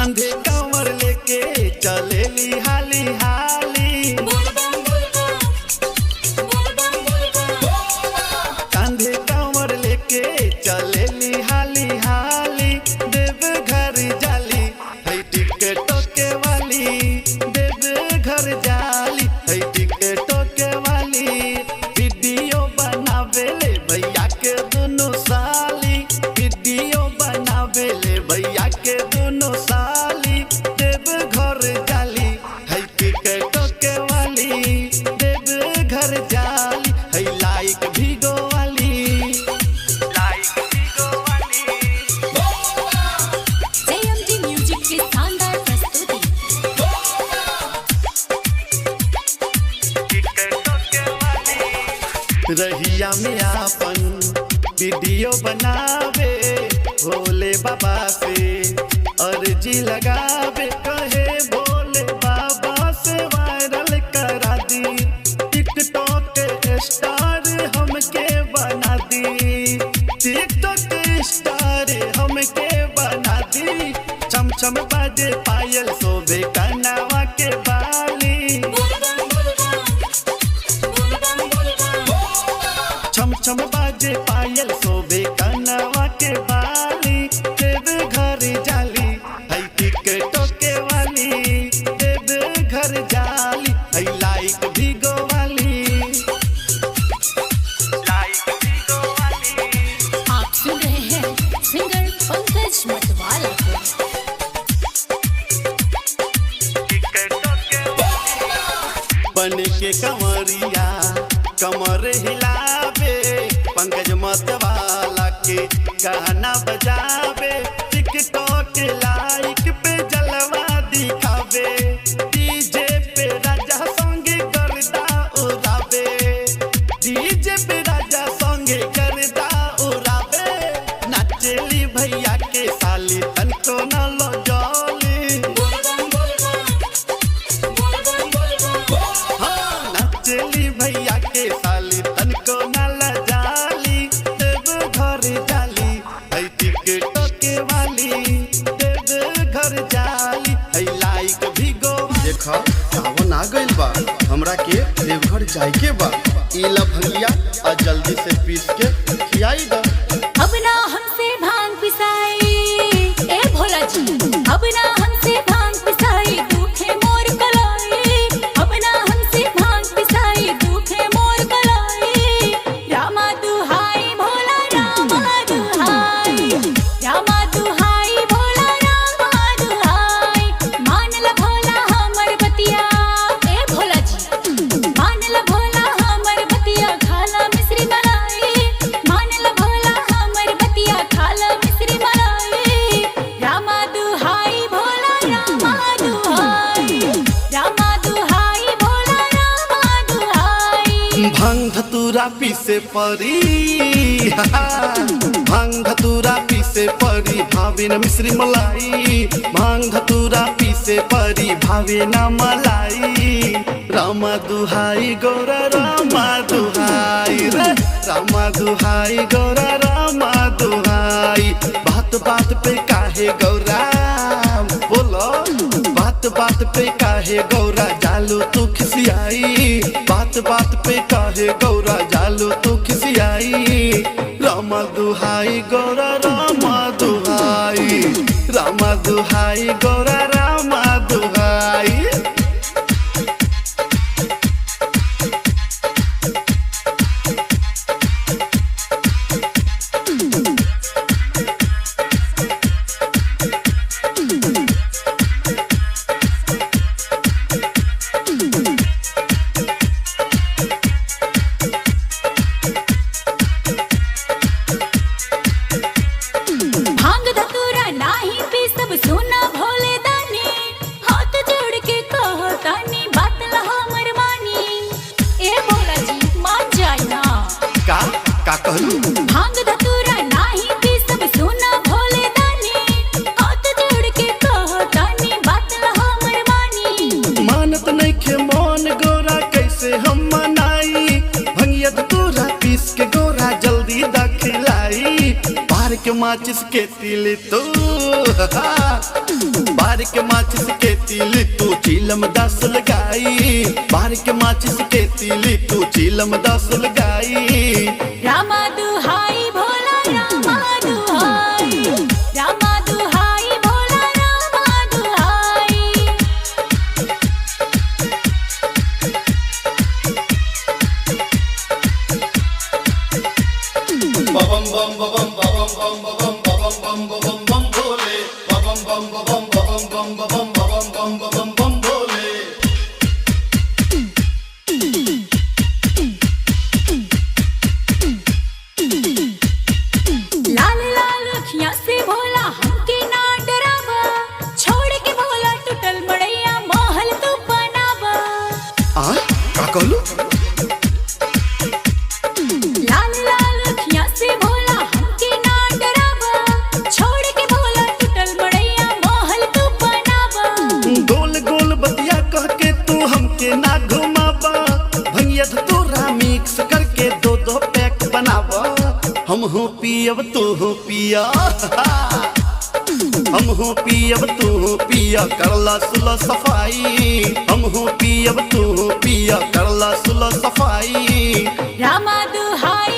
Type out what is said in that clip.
कंधे कमर लेके चलेली हाली हाली, कंधे कमर लेके चलेली हाली हाली। देव घर जाली है टिकटों के वाली, देव घर जाली है टिकटों के वाली। वीडियो बनावेले भैया के दोनों साली, वीडियो बनावेले भैया के दोनों साली। देव घर जाली है टिकटों के वाली, देव घर जाली है लाइक भीगो वाली, लाइक भीगो वाली। JMG म्यूजिक की शानदार प्रस्तुति। टिकटों के वाली रहिया में आपन वीडियो बनावे, भोले बाबा से अर्जी लगावे। कहे भोले बाबा से वायरल करा दी, टिकटॉक के स्टार हमके बना दी, टिकटॉक के स्टार हमके बना दी। छम छम बाजे पायल शोभे कनवा के बाली, छम छम बाजे पायल शोभे कनवा के बाली। देव घर जाली है टिकटों के वाली, देव घर जाली है लाइक भीगो वाली, लाइक भीगो वाली। आप सुन रहे हैं सिंगर पंकज मतवाला को। टिकटों के बन के कंवरिया कमर हिलावे, पंकज मतवाला के गाना बजावे। टिकटॉक के लाइक पे जलवा दिखावे, डीजे पे राजा संगे करदा उड़ावे, डीजे पे राजा संगे करदा उड़ावे। नाचेली भैया के साली तनको न लो जली, हाँ नाचेली भैया के साली तनको न लजाली। देव घर जाली है टिकटों के वाली, देव घर जाली है लाइक भीगो। देखा सावन आ गइल बा, हमरा के देवघर जाए के बा। इला भंगिया आ जल्दी से पीस के खियाई दा। अब ना हमसे भांग पिसाई, ए भोला जी अब ना हमसे भांग पिसाई, दुखे मोर कलाई। अब ना हमसे भांग पिसाई, दुखे मोर कलाई। रामा दुहाई भोला रामा दुहाई, रामा दुहाई भोला रामा दुहाई। मानला भोला हमर बतिया, ए भोला जी मानला भोला हमर बतिया, खाला मिश्री मलाई। मानला भोला हमर बतिया, खाला मिश्री मलाई। रामा दुहाई भोला रामा दुहाई, रामा दुहाई भोला रामा दुहाई। भांग धतूरा पीसे परी, भांग धतूरा पीसे परी, भावे न मिश्री मलाई। भांग धतूरा पीसे परी, भावे न मलाई। रामा दुहाई गौरा रामा दुहाई रे, रामा दुहाई गौरा रामा दुहाई। बात बात पे काहे गौरा बोलो, बात बात पे काहे गौरा जालू तू खिसियाई, बात बात पे काहे गौरा जालू तू खिसियाई। रामा दुहाई गौरा रामा दुहाई, रामा दुहाई गौरा रामा दुहाई। भांग धतूरा नाही पी सब सुना भोले दानी, हाथ जोड़ के कहो तानी बात ला हमर मानी। ए भोला जी मान जाए ना, का कहलू? भांग धतूरा नाही पी सब सुना भोले दानी, हाथ जोड़ के कहो तानी बात ला हमर मानी। मानत नइखे मन गौरा कैसे हम मनाई, भंगिया धतूरा पीस के गौरा जल्दी दखलाई। बार के माचिस के तिल तो बार के माचिस के तिली तू चीलम 10 लगाई, बाहर के माचिस के तिली तू चीलम 10 लगाई। रामा दुहाई भोला रामा दुहाई, रामा दुहाई भोला रामा दुहाई। बम बम बम बम बम बम बम बम बम बम बम भोले, बम बम बम बम बम बम बम बम बम बम भोले। लाल लाल अखियां से भोला हमके ना डरावा, छोड़ के भोला टूटल मड़ैया महल तू बनावा। का कहलू? लाल लाल अखियां से भोला हमके ना डरावा, छोड़ के भोला टूटल मड़ैया महल तू बनावा। गोल गोल बतिया कह के तू हमके ना घुमावा, भंगिया धतूरा मिक्स करके 2-2 पैक बनावा। हम हो पियब तू हो पिया, हम हो पियब तू हो पिया, करला सुलह सफाई। हम हो पियब तू हो पिया, करला सुलह सफाई। रामा दुहाई